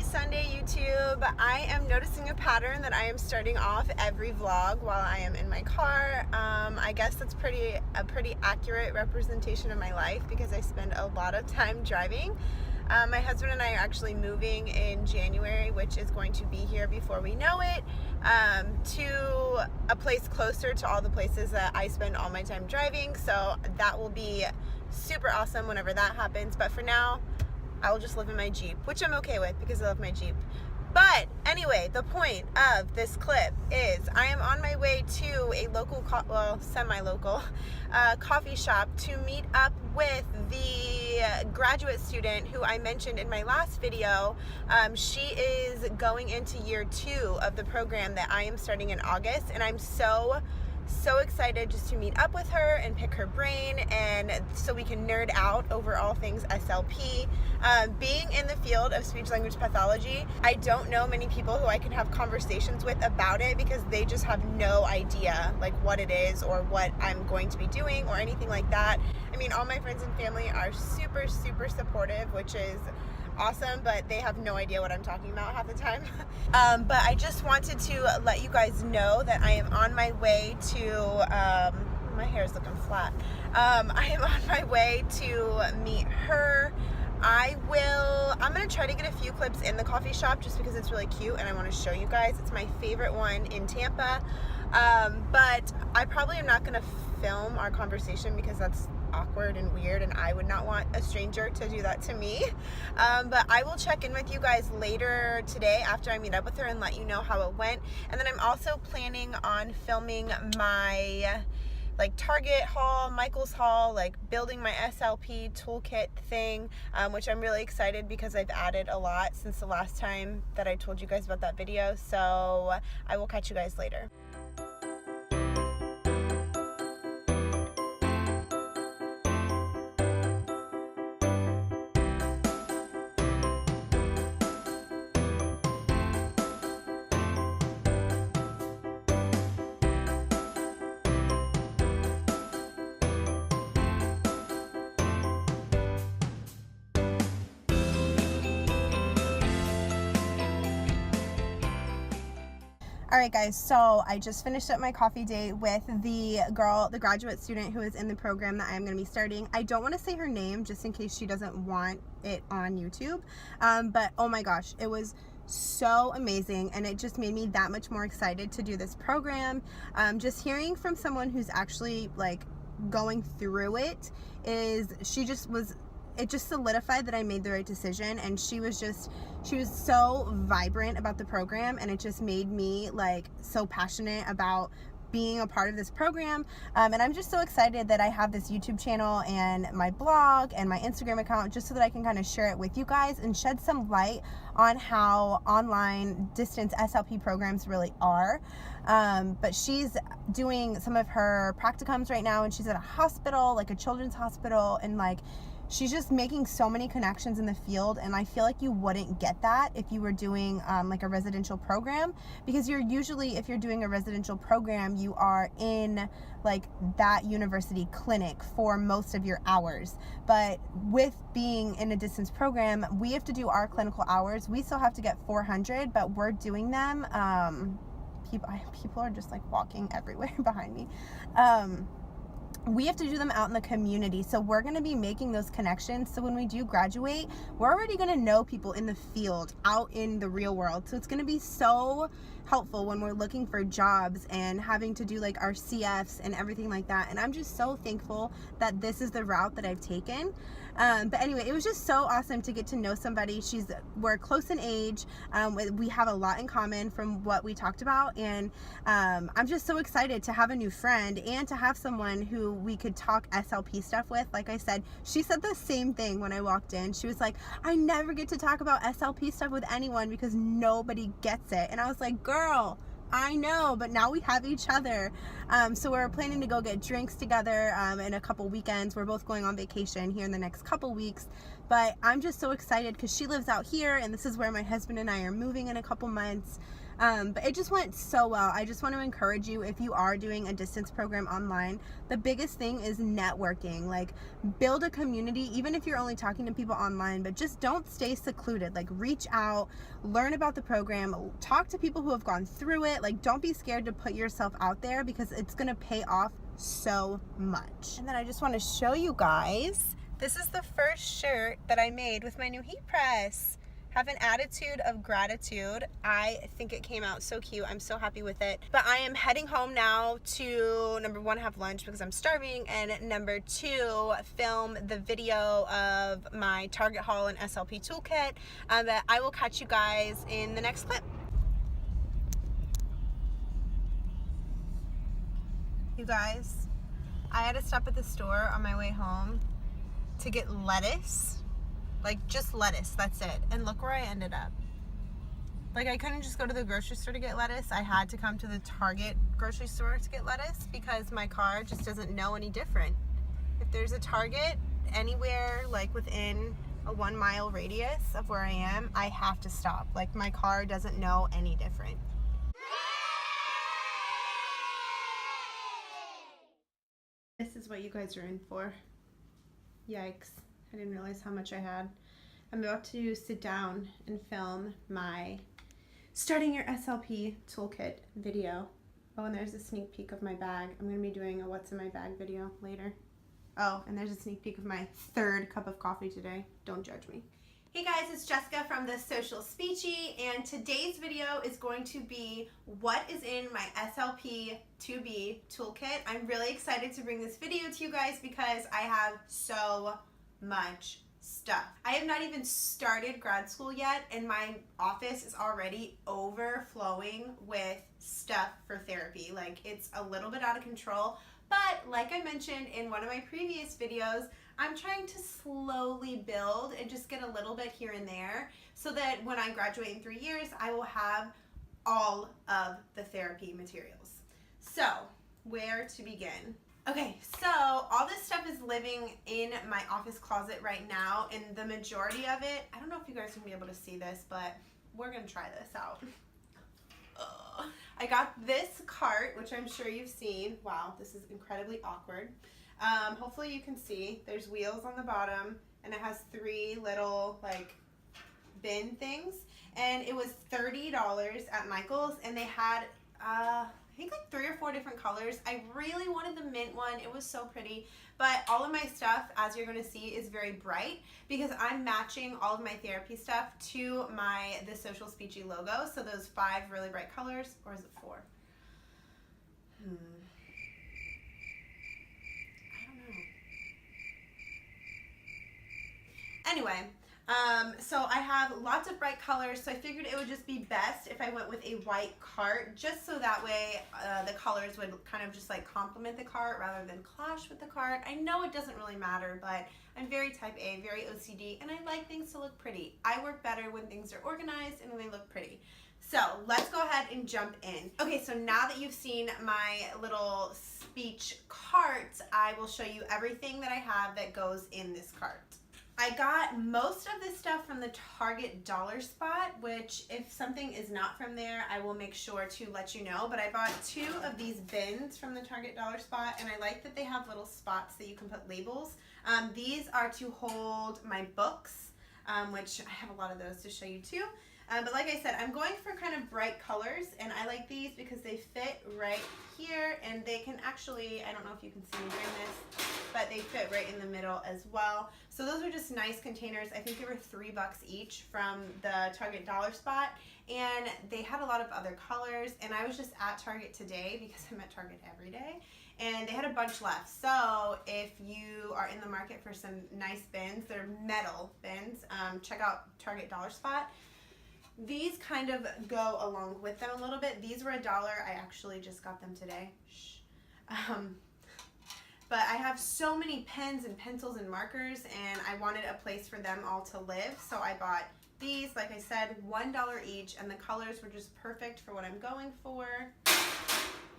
Sunday, YouTube. I am noticing a pattern that I am starting off every vlog while I am in my car. I guess that's a pretty accurate representation of my life because I spend a lot of time driving. My husband and I are actually moving in January, which is going to be here before we know it, to a place closer to all the places that I spend all my time driving. So that will be super awesome whenever that happens. But for now, I will just live in my Jeep, which I'm okay with because I love my Jeep. But anyway, the point of this clip is I am on my way to a local, semi-local coffee shop to meet up with the graduate student who I mentioned in my last video. She is going into year 2 of the program that I am starting in August, and I'm so excited just to meet up with her and pick her brain, and so we can nerd out over all things SLP. Being in the field of speech language pathology, I don't know many people who I can have conversations with about it because they just have no idea like what it is or what I'm going to be doing or anything like that. I mean, all my friends and family are super supportive, which is awesome, but they have no idea what I'm talking about half the time. But I just wanted to let you guys know that I am on my way to, my hair is looking flat. I am on my way to meet her. I'm gonna try to get a few clips in the coffee shop just because it's really cute and I want to show you guys. It's my favorite one in Tampa. But I probably am not gonna film our conversation because that's awkward and weird, and I would not want a stranger to do that to me. But I will check in with you guys later today after I meet up with her and let you know how it went. And then I'm also planning on filming my like Target haul, Michael's haul, like building my SLP toolkit thing, which I'm really excited because I've added a lot since the last time that I told you guys about that video. So I will catch you guys later. Alright guys, so I just finished up my coffee date with the graduate student who is in the program that I'm going to be starting. I don't want to say her name just in case she doesn't want it on YouTube, but oh my gosh, it was so amazing and it just made me that much more excited to do this program. Just hearing from someone who's actually like going through it it just solidified that I made the right decision, and she was so vibrant about the program, and it just made me like so passionate about being a part of this program. And I'm just so excited that I have this YouTube channel and my blog and my Instagram account just so that I can kind of share it with you guys and shed some light on how online distance SLP programs really are. But she's doing some of her practicums right now, and she's at a hospital, like a children's hospital, and like she's just making so many connections in the field, and I feel like you wouldn't get that if you were doing like a residential program, because you're usually, if you're doing a residential program, you are in like that university clinic for most of your hours. But with being in a distance program, we have to do our clinical hours. We still have to get 400, but we're doing them. People are just like walking everywhere behind me. We have to do them out in the community, so we're going to be making those connections. So when we do graduate, we're already going to know people in the field, out in the real world. So it's going to be so helpful when we're looking for jobs and having to do like our CFs and everything like that. And I'm just so thankful that this is the route that I've taken. But anyway, it was just so awesome to get to know somebody. We're close in age. We have a lot in common from what we talked about, and I'm just so excited to have a new friend and to have someone who we could talk SLP stuff with. Like I said, she said the same thing when I walked in. She was like, I never get to talk about SLP stuff with anyone because nobody gets it. And I was like, girl, I know, but now we have each other. So we're planning to go get drinks together in a couple weekends. We're both going on vacation here in the next couple weeks, but I'm just so excited because she lives out here, and this is where my husband and I are moving in a couple months. But it just went so well. I just want to encourage you, if you are doing a distance program online, the biggest thing is networking. Like, build a community, even if you're only talking to people online, but just don't stay secluded. Like, reach out, learn about the program, talk to people who have gone through it. Like, don't be scared to put yourself out there, because it's going to pay off so much. And then I just want to show you guys, this is the first shirt that I made with my new heat press. Have an attitude of gratitude. I think it came out so cute. I'm so happy with it. But I am heading home now to, number one, have lunch because I'm starving, and number two, film the video of my Target haul and SLP toolkit. But I will catch you guys in the next clip. You guys, I had to stop at the store on my way home to get lettuce. Like, just lettuce, that's it. And look where I ended up. Like, I couldn't just go to the grocery store to get lettuce. I had to come to the Target grocery store to get lettuce because my car just doesn't know any different. If there's a Target anywhere, like within a 1 mile radius of where I am, I have to stop. Like, my car doesn't know any different. This is what you guys are in for. Yikes. I didn't realize how much I had. I'm about to sit down and film my starting your SLP toolkit video. Oh, and there's a sneak peek of my bag. I'm going to be doing a what's in my bag video later. Oh, and there's a sneak peek of my third cup of coffee today. Don't judge me. Hey guys, it's Jessica from The Social Speechy, and today's video is going to be what is in my SLP 2B toolkit. I'm really excited to bring this video to you guys because I have so much stuff. I have not even started grad school yet, and my office is already overflowing with stuff for therapy. Like, it's a little bit out of control, but like I mentioned in one of my previous videos, I'm trying to slowly build and just get a little bit here and there so that when I graduate in 3 years, I will have all of the therapy materials. So, where to begin? Okay, so all this stuff is living in my office closet right now, and the majority of it, I don't know if you guys can be able to see this, but we're gonna try this out. I got this cart, which I'm sure you've seen. Wow, this is incredibly awkward. Hopefully you can see. There's wheels on the bottom, and it has 3 little, like, bin things, and it was $30 at Michael's, and they had, I think like 3 or 4 different colors. I really wanted the mint one. It was so pretty. But all of my stuff, as you're going to see, is very bright because I'm matching all of my therapy stuff to my The Social Speechy logo. So those 5 really bright colors, or is it 4? I don't know. Anyway, so I have lots of bright colors, so I figured it would just be best if I went with a white cart, just so that way the colors would kind of just like complement the cart rather than clash with the cart. I know it doesn't really matter, but I'm very type A, very OCD, and I like things to look pretty. I work better when things are organized and when they look pretty. So let's go ahead and jump in. Okay, so now that you've seen my little speech cart, I will show you everything that I have that goes in this cart. I got most of this stuff from the Target dollar spot, which if something is not from there, I will make sure to let you know. But I bought 2 of these bins from the Target dollar spot, and I like that they have little spots that you can put labels. These are to hold my books, which I have a lot of those to show you too. But like I said, I'm going for kind of bright colors, and I like these because they fit right here, and they can actually, I don't know if you can see me doing this, but they fit right in the middle as well. So those are just nice containers. I think they were $3 each from the Target dollar spot, and they had a lot of other colors, and I was just at Target today because I'm at Target every day, and they had a bunch left. So if you are in the market for some nice bins, they're metal bins, check out Target dollar spot. These kind of go along with them a little bit. These were $1. I actually just got them today. Shh. But I have so many pens and pencils and markers, and I wanted a place for them all to live. So I bought these, like I said, $1 each, and the colors were just perfect for what I'm going for.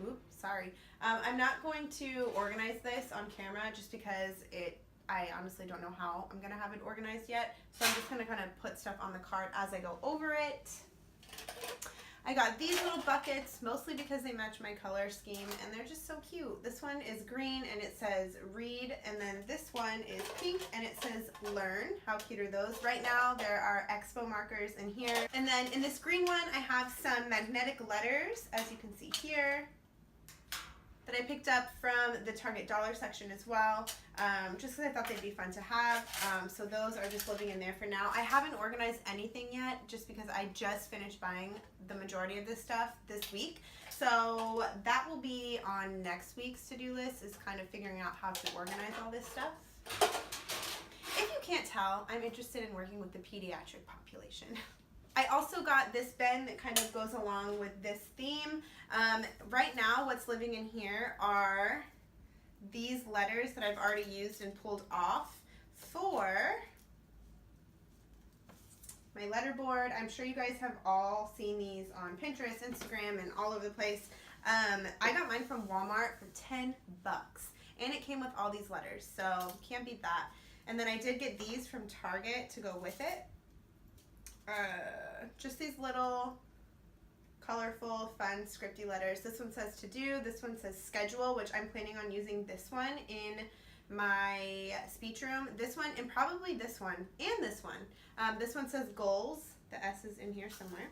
Oops, sorry. I'm not going to organize this on camera just because I honestly don't know how I'm going to have it organized yet. So I'm just going to kind of put stuff on the cart as I go over it. I got these little buckets, mostly because they match my color scheme, and they're just so cute. This one is green, and it says read, and then this one is pink, and it says learn. How cute are those? Right now, there are expo markers in here. And then in this green one, I have some magnetic letters, as you can see here, that I picked up from the Target dollar section as well, just because I thought they'd be fun to have. So those are just living in there for now. I haven't organized anything yet, just because I just finished buying the majority of this stuff this week. So that will be on next week's to-do list, is kind of figuring out how to organize all this stuff. If you can't tell, I'm interested in working with the pediatric population. I also got this bin that kind of goes along with this theme. Right now, what's living in here are these letters that I've already used and pulled off for my letter board. I'm sure you guys have all seen these on Pinterest, Instagram, and all over the place. I got mine from Walmart for 10 bucks, and it came with all these letters, so can't beat that. And then I did get these from Target to go with it. Just these little colorful, fun, scripty letters. This one says to do, this one says schedule, which I'm planning on using this one in my speech room. This one, and probably this one, and this one. This one says goals. The S is in here somewhere.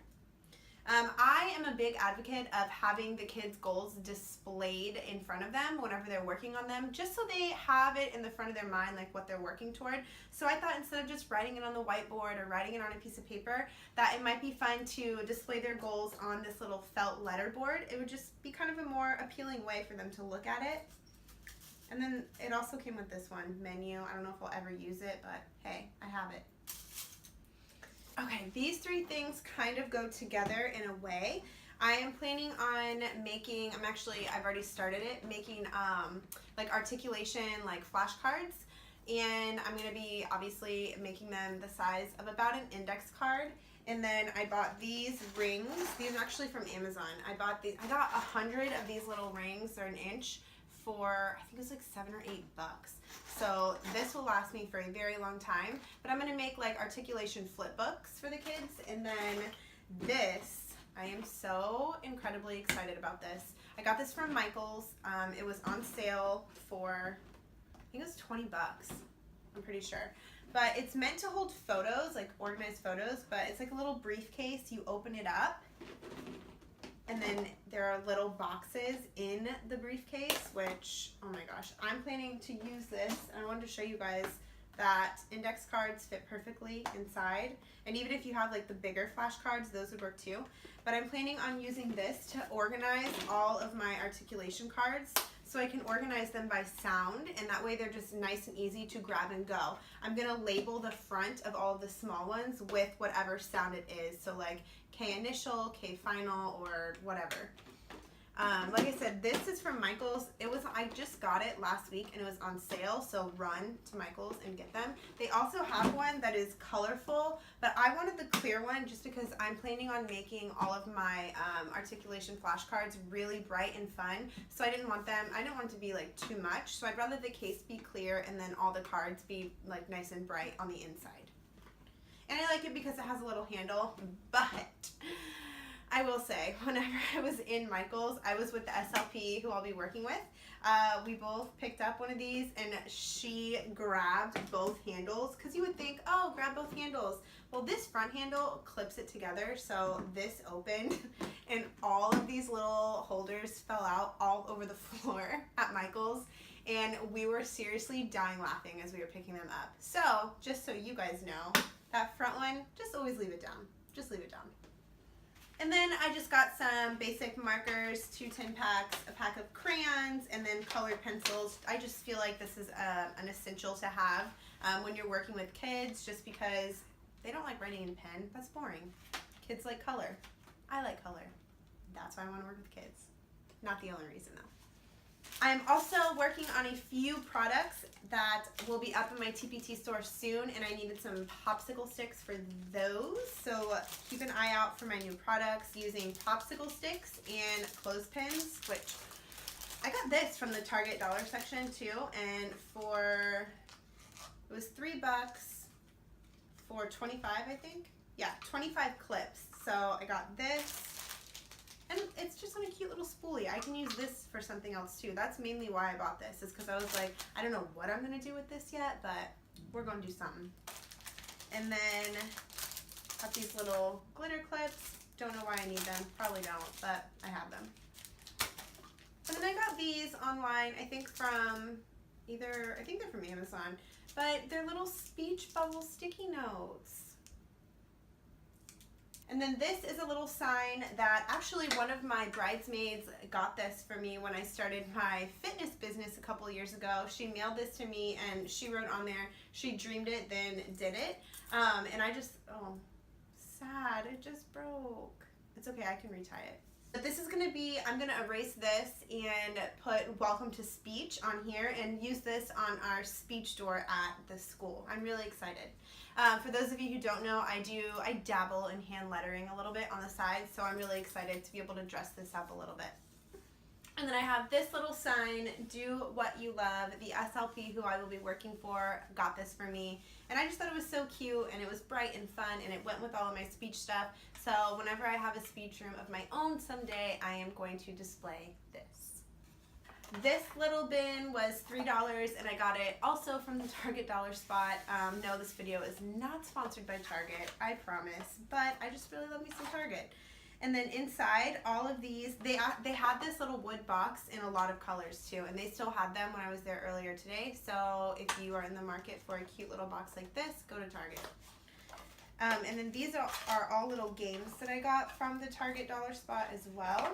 I am a big advocate of having the kids' goals displayed in front of them whenever they're working on them, just so they have it in the front of their mind, like what they're working toward. So I thought instead of just writing it on the whiteboard or writing it on a piece of paper, that it might be fun to display their goals on this little felt letter board. It would just be kind of a more appealing way for them to look at it. And then it also came with this one, menu. I don't know if I'll ever use it, but hey, I have it. Okay, these three things kind of go together in a way. I am planning on making, I've already started it, making like articulation, like flashcards. And I'm gonna be obviously making them the size of about an index card. And then I bought these rings. These are actually from Amazon. I got 100 of these little rings. They're an inch for, I think it was like $7 or $8. So this will last me for a very long time. But I'm gonna make like articulation flip books for the kids. And then this, I am so incredibly excited about this. I got this from Michael's. It was on sale for, I think it was 20 bucks. I'm pretty sure. But it's meant to hold photos, like organized photos, but it's like a little briefcase. You open it up, and then there are little boxes in the briefcase, which, oh my gosh, I'm planning to use this. And I wanted to show you guys that index cards fit perfectly inside. And even if you have like the bigger flashcards, those would work too. But I'm planning on using this to organize all of my articulation cards, so I can organize them by sound, and that way they're just nice and easy to grab and go. I'm gonna label the front of all of the small ones with whatever sound it is. So like K initial, K final, or whatever. Like I said, this is from Michael's. I just got it last week and it was on sale, so run to Michael's and get them. They also have one that is colorful, but I wanted the clear one just because I'm planning on making all of my articulation flashcards really bright and fun. So I didn't want it to be like too much. So I'd rather the case be clear and then all the cards be like nice and bright on the inside. And I like it because it has a little handle, but I will say, whenever I was in Michael's, I was with the SLP who I'll be working with. We both picked up one of these, and she grabbed both handles, because you would think, oh, grab both handles. Well, this front handle clips it together, so this opened, and all of these little holders fell out all over the floor at Michael's, and we were seriously dying laughing as we were picking them up. So, just so you guys know, that front one, just always leave it down. Just leave it down. And then I just got some basic markers, 2 10 packs, a pack of crayons, and then colored pencils. I just feel like this is an essential to have when you're working with kids, just because they don't like writing in pen. That's boring. Kids like color. I like color. That's why I want to work with kids. Not the only reason though. I'm also working on a few products that will be up in my TPT store soon, and I needed some popsicle sticks for those. So keep an eye out for my new products using popsicle sticks and clothespins, which I got this from the Target dollar section too, and it was $3 for 25, I think. Yeah, 25 clips. So I got this. And it's just on a cute little spoolie. I can use this for something else too. That's mainly why I bought this, is because I was like, I don't know what I'm going to do with this yet, but we're going to do something. And then got these little glitter clips. Don't know why I need them. Probably don't, but I have them. And then I got these online, I think from I think they're from Amazon, but they're little speech bubble sticky notes. And then this is a little sign that actually one of my bridesmaids got this for me when I started my fitness business a couple years ago. She mailed this to me and she wrote on there, she dreamed it, then did it. And I just, oh, sad, it just broke. It's okay, I can retie it. But this is gonna be, I'm gonna erase this and put welcome to speech on here and use this on our speech door at the school. I'm really excited. For those of you who don't know, I dabble in hand lettering a little bit on the side, so I'm really excited to be able to dress this up a little bit. And then I have this little sign, do what you love. The SLP who I will be working for got this for me. And I just thought it was so cute and it was bright and fun and it went with all of my speech stuff. So whenever I have a speech room of my own someday, I am going to display this. This little bin was $3 and I got it also from the Target dollar spot. No, this video is not sponsored by Target, I promise, but I just really love me some Target. And then inside all of these, they had this little wood box in a lot of colors too, and they still had them when I was there earlier today. So if you are in the market for a cute little box like this, go to Target. And then these are all little games that I got from the Target dollar spot as well.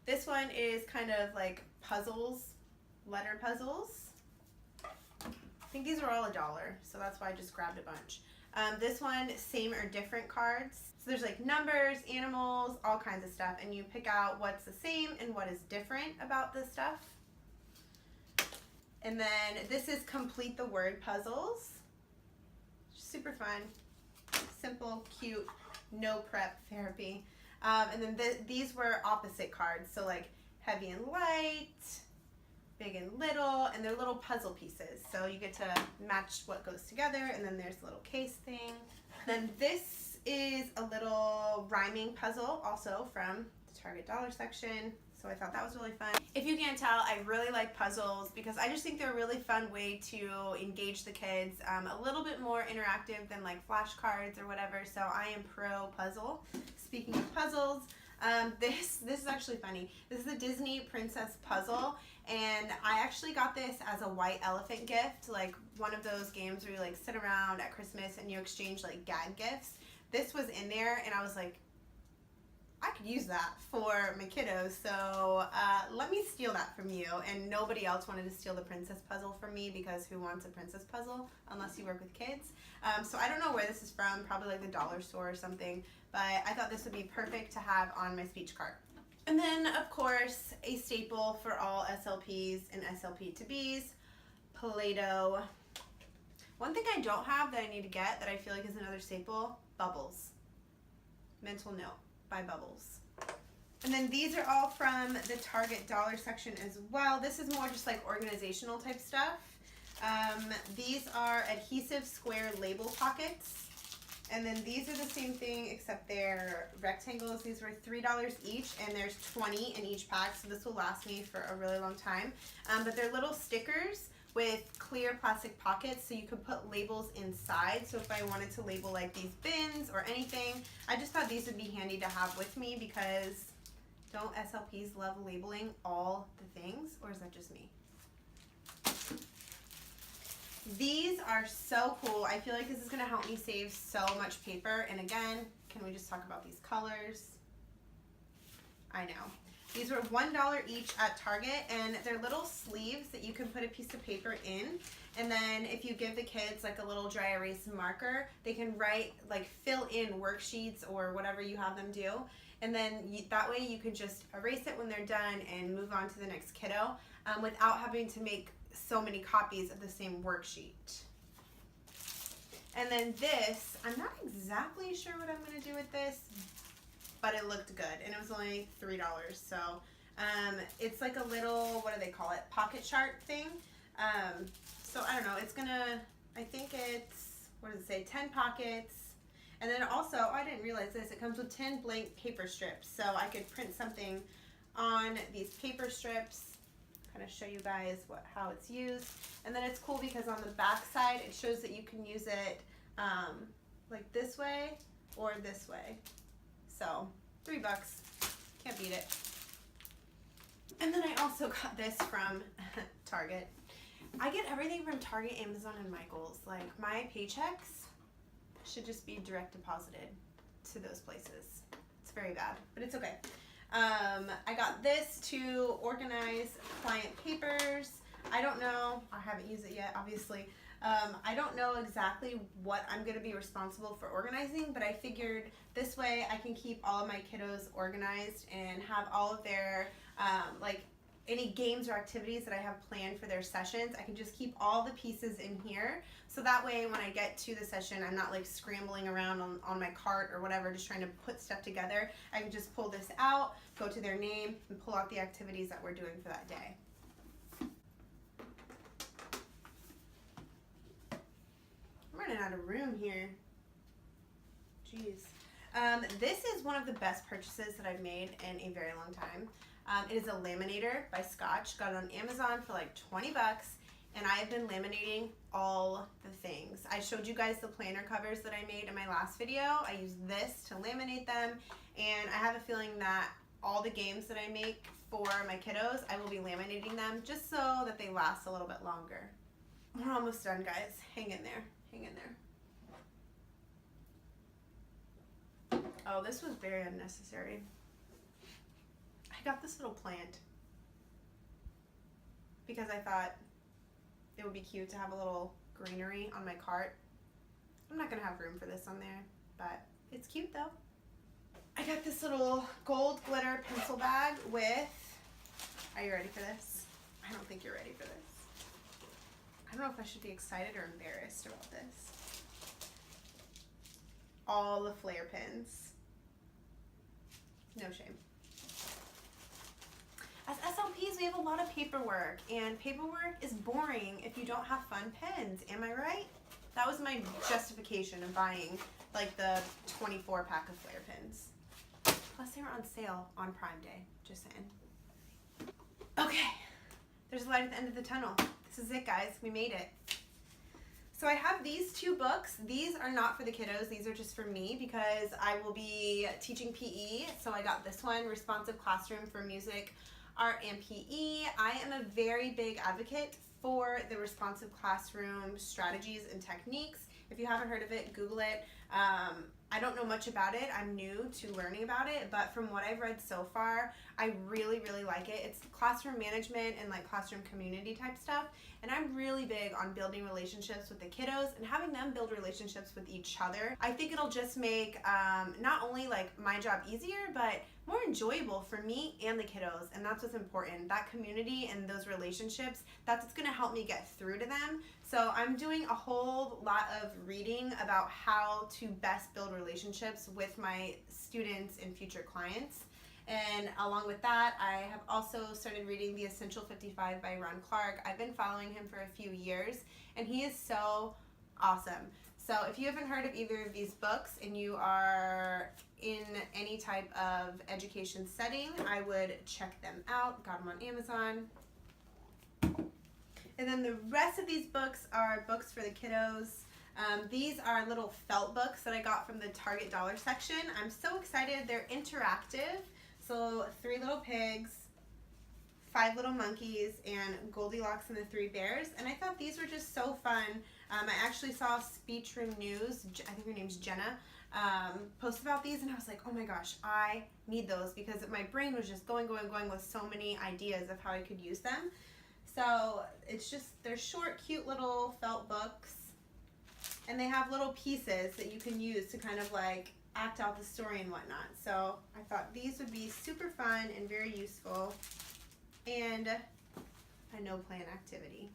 This one is kind of like puzzles, letter puzzles. I think these are all $1, so that's why I just grabbed a bunch. This one, same or different cards. So there's like numbers, animals, all kinds of stuff, and you pick out what's the same and what is different about the stuff. And then this is complete the word puzzles. Super fun, simple, cute, no prep therapy. And then these were opposite cards, so like heavy and light, big and little, and they're little puzzle pieces. So you get to match what goes together, and then there's a little case thing. Then this is a little rhyming puzzle, also from the Target dollar section. So I thought that was really fun. If you can't tell, I really like puzzles because I just think they're a really fun way to engage the kids, a little bit more interactive than like flashcards or whatever. So I am pro puzzle. Speaking of puzzles, this is actually funny. This is a Disney princess puzzle, and I actually got this as a white elephant gift, like one of those games where you like sit around at Christmas and you exchange like gag gifts. This was in there, and I was like, I could use that for my kiddos, so let me steal that from you. And nobody else wanted to steal the princess puzzle from me because who wants a princess puzzle unless you work with kids? So I don't know where this is from, probably like the dollar store or something, but I thought this would be perfect to have on my speech card. And then, of course, a staple for all SLPs and SLP to Bs, Play-Doh. One thing I don't have that I need to get that I feel like is another staple, bubbles. Mental note. Bubbles. And then these are all from the Target dollar section as well. This is more just like organizational type stuff. These are adhesive square label pockets. And then these are the same thing except they're rectangles. These were $3 each and there's 20 in each pack. So this will last me for a really long time. But they're little stickers with clear plastic pockets so you could put labels inside. So if I wanted to label like these bins or anything, I just thought these would be handy to have with me because don't SLPs love labeling all the things, or is that just me? These are so cool. I feel like this is gonna help me save so much paper. And again, can we just talk about these colors? I know. These were $1 each at Target, and they're little sleeves that you can put a piece of paper in. And then if you give the kids like a little dry erase marker, they can write, like fill in worksheets or whatever you have them do. And then that way you can just erase it when they're done and move on to the next kiddo without having to make so many copies of the same worksheet. And then this, I'm not exactly sure what I'm going to do with this, but it looked good, and it was only $3. So it's like a little, what do they call it, pocket chart thing. So I don't know, it's gonna, I think it's, what does it say, 10 pockets, And then also, oh, I didn't realize this, it comes with 10 blank paper strips. So I could print something on these paper strips, kind of show you guys how it's used. And then it's cool because on the back side, it shows that you can use it like this way or this way. So $3, can't beat it. And then I also got this from Target. I get everything from Target, Amazon, and Michaels. Like, my paychecks should just be direct deposited to those places. It's very bad, but it's okay. I got this to organize client papers. I don't know, I haven't used it yet, obviously. I don't know exactly what I'm going to be responsible for organizing, but I figured this way I can keep all of my kiddos organized and have all of their, like, any games or activities that I have planned for their sessions. I can just keep all the pieces in here, so that way when I get to the session, I'm not like scrambling around on my cart or whatever, just trying to put stuff together. I can just pull this out, go to their name, and pull out the activities that we're doing for that day. I'm running out of room here. Jeez. This is one of the best purchases that I've made in a very long time. It is a laminator by Scotch. Got it on Amazon for like 20 bucks, and I have been laminating all the things. I showed you guys the planner covers that I made in my last video. I used this to laminate them, and I have a feeling that all the games that I make for my kiddos, I will be laminating them just so that they last a little bit longer. We're almost done, guys. Hang in there. Hang in there. Oh, this was very unnecessary. I got this little plant because I thought it would be cute to have a little greenery on my cart. I'm not gonna have room for this on there, but it's cute though. I got this little gold glitter pencil bag with, are you ready for this? I don't think you're ready for this. I don't know if I should be excited or embarrassed about this. All the flare pins. No shame. As SLPs, we have a lot of paperwork, and paperwork is boring if you don't have fun pens. Am I right? That was my justification of buying like the 24 pack of flare pins. Plus they were on sale on Prime Day, just saying. Okay, there's a light at the end of the tunnel. This is it, guys, we made it. So I have these two books. These are not for the kiddos, these are just for me because I will be teaching PE. So I got this one, Responsive Classroom for Music, Art, and PE. I am a very big advocate for the responsive classroom strategies and techniques. If you haven't heard of it, Google it. I don't know much about it. I'm new to learning about it, but from what I've read so far, I really, really like it. It's classroom management and like classroom community type stuff, and I'm really big on building relationships with the kiddos and having them build relationships with each other. I think it'll just make not only like my job easier, but more enjoyable for me and the kiddos, and that's what's important. That community and those relationships, that's what's gonna help me get through to them. So I'm doing a whole lot of reading about how to best build relationships with my students and future clients. And along with that, I have also started reading The Essential 55 by Ron Clark. I've been following him for a few years, and he is so awesome. So if you haven't heard of either of these books and you are in any type of education setting, I would check them out. Got them on Amazon. And then the rest of these books are books for the kiddos. These are little felt books that I got from the Target dollar section. I'm so excited. They're interactive. So 3 little pigs, 5 little monkeys, and Goldilocks and the 3 bears. And I thought these were just so fun. I actually saw Speech Room News, I think her name's Jenna, post about these, and I was like, oh my gosh, I need those because my brain was just going with so many ideas of how I could use them. So it's just, they're short, cute little felt books, and they have little pieces that you can use to kind of like act out the story and whatnot. So I thought these would be super fun and very useful, and a no plan activity.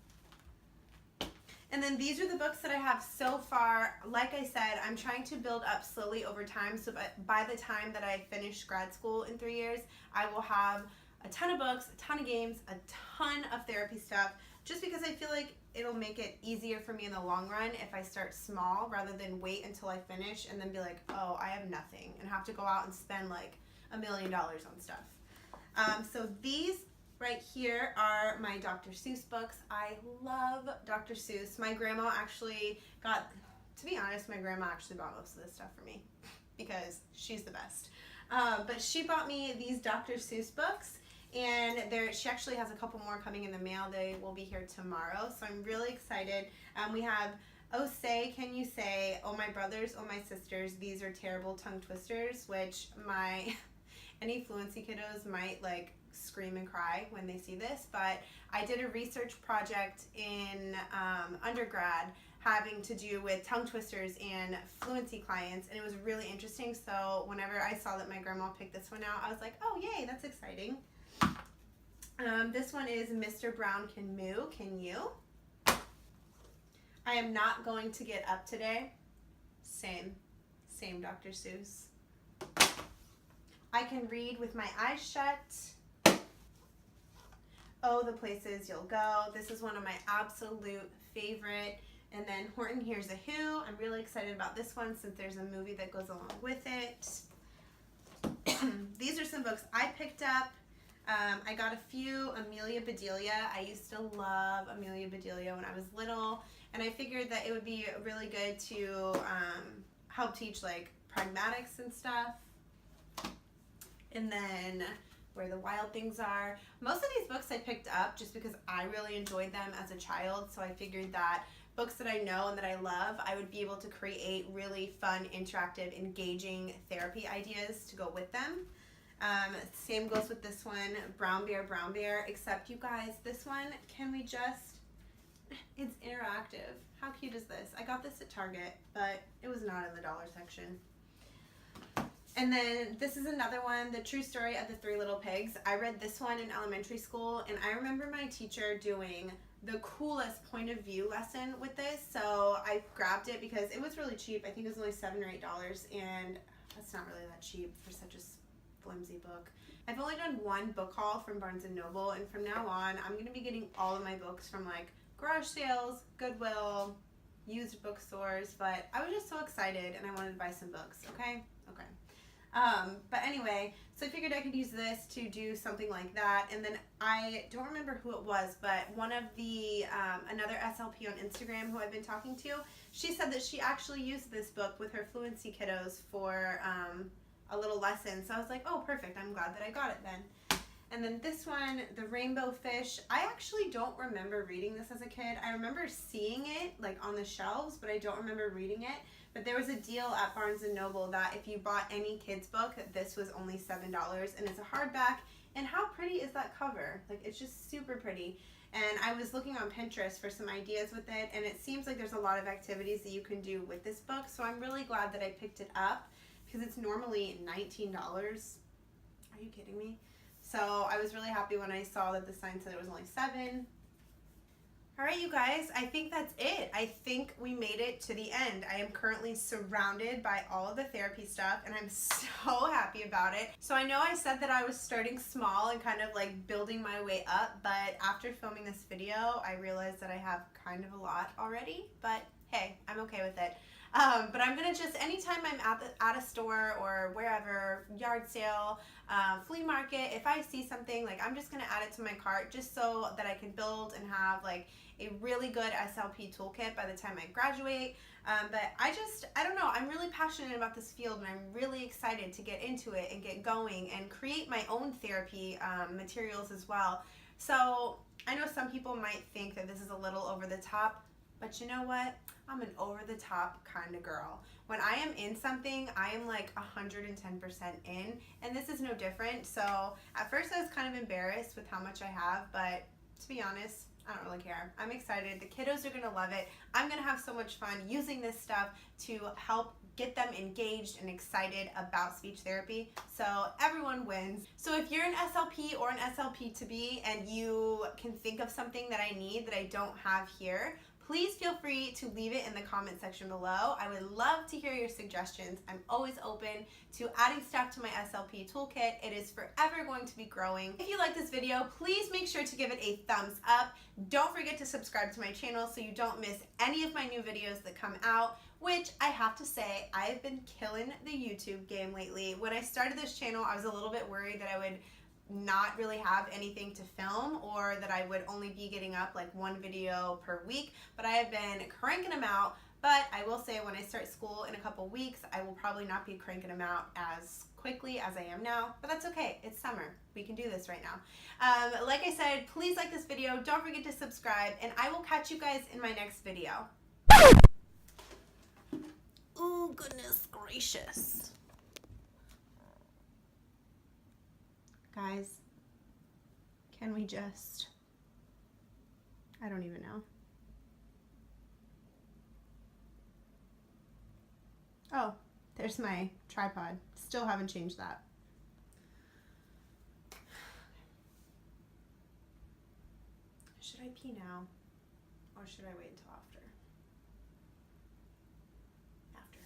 And then these are the books that I have so far. Like I said, I'm trying to build up slowly over time, so by the time that I finish grad school in 3 years, I will have a ton of books, a ton of games, a ton of therapy stuff just because I feel like it'll make it easier for me in the long run if I start small rather than wait until I finish and then be like, oh, I have nothing, and have to go out and spend like $1 million on stuff. So these right here are my Dr. Seuss books. I love Dr. Seuss. My grandma actually got, to be honest, my grandma actually bought most of this stuff for me because she's the best. But she bought me these Dr. Seuss books, and she actually has a couple more coming in the mail. They will be here tomorrow, so I'm really excited. We have Oh Say, Can You Say, Oh My Brothers, Oh My Sisters, These Are Terrible Tongue Twisters, which any fluency kiddos might like scream and cry when they see this, but I did a research project in undergrad having to do with tongue twisters and fluency clients, and it was really interesting. So whenever I saw that my grandma picked this one out, I was like, oh yay, that's exciting. This one is Mr. Brown Can Moo, Can You? I am not going to get up today. Same Dr. Seuss. I Can Read With My Eyes Shut. Oh, the Places You'll Go. This is one of my absolute favorite. And then Horton Hears a Who. I'm really excited about this one since there's a movie that goes along with it. These are some books I picked up. I got a few Amelia Bedelia. I used to love Amelia Bedelia when I was little, and I figured that it would be really good to help teach like pragmatics and stuff. And then Where the Wild Things Are. Most of these books I picked up just because I really enjoyed them as a child, so I figured that books that I know and that I love, I would be able to create really fun, interactive, engaging therapy ideas to go with them. Same goes with this one, Brown Bear, except you guys, this one, it's interactive. How cute is this? I got this at Target, but it was not in the dollar section. And then this is another one, The True Story of the Three Little Pigs. I read this one in elementary school, and I remember my teacher doing the coolest point of view lesson with this, so I grabbed it because it was really cheap. I think it was only $7 or $8, and that's not really that cheap for such a flimsy book. I've only done one book haul from Barnes & Noble, and from now on, I'm going to be getting all of my books from like garage sales, Goodwill, used bookstores, but I was just so excited and I wanted to buy some books, okay? But anyway, so I figured I could use this to do something like that, and then I don't remember who it was, but one of the, another SLP on Instagram who I've been talking to, she said that she actually used this book with her fluency kiddos for a little lesson, so I was like, oh, perfect, I'm glad that I got it then. And then this one, The Rainbow Fish, I actually don't remember reading this as a kid. I remember seeing it like on the shelves, but I don't remember reading it. But there was a deal at Barnes & Noble that if you bought any kid's book, this was only $7, and it's a hardback. And how pretty is that cover? Like, it's just super pretty. And I was looking on Pinterest for some ideas with it, and it seems like there's a lot of activities that you can do with this book. So I'm really glad that I picked it up because it's normally $19. Are you kidding me? So I was really happy when I saw that the sign said it was only $7. All right, you guys, I think that's it. I think we made it to the end. I am currently surrounded by all of the therapy stuff, and I'm so happy about it. So I know I said that I was starting small and kind of like building my way up, but after filming this video, I realized that I have kind of a lot already, but hey, I'm okay with it. But I'm gonna just, anytime I'm at a store or wherever, yard sale, flea market, if I see something, like I'm just gonna add it to my cart just so that I can build and have like a really good SLP toolkit by the time I graduate. But I don't know, I'm really passionate about this field, and I'm really excited to get into it and get going and create my own therapy materials as well. So I know some people might think that this is a little over the top, but you know what? I'm an over-the-top kind of girl. When I am in something, I am like 110% in, and this is no different. So at first I was kind of embarrassed with how much I have, but to be honest, I don't really care. I'm excited. The kiddos are gonna love it. I'm gonna have so much fun using this stuff to help get them engaged and excited about speech therapy, so everyone wins. So if you're an SLP or an SLP to be and you can think of something that I need that I don't have here, please feel free to leave it in the comment section below. I would love to hear your suggestions. I'm always open to adding stuff to my SLP toolkit. It is forever going to be growing. If you like this video, please make sure to give it a thumbs up. Don't forget to subscribe to my channel so you don't miss any of my new videos that come out, which I have to say, I've been killing the YouTube game lately. When I started this channel, I was a little bit worried that I would not really have anything to film, or that I would only be getting up like one video per week, but I have been cranking them out. But I will say, when I start school in a couple weeks, I will probably not be cranking them out as quickly as I am now, but that's okay. It's summer. We can do this right now. Like I said, please like this video. Don't forget to subscribe, and I will catch you guys in my next video. Oh, goodness gracious. Guys, can we just, I don't even know. Oh, there's my tripod. Still haven't changed that. Should I pee now, or should I wait until after? After.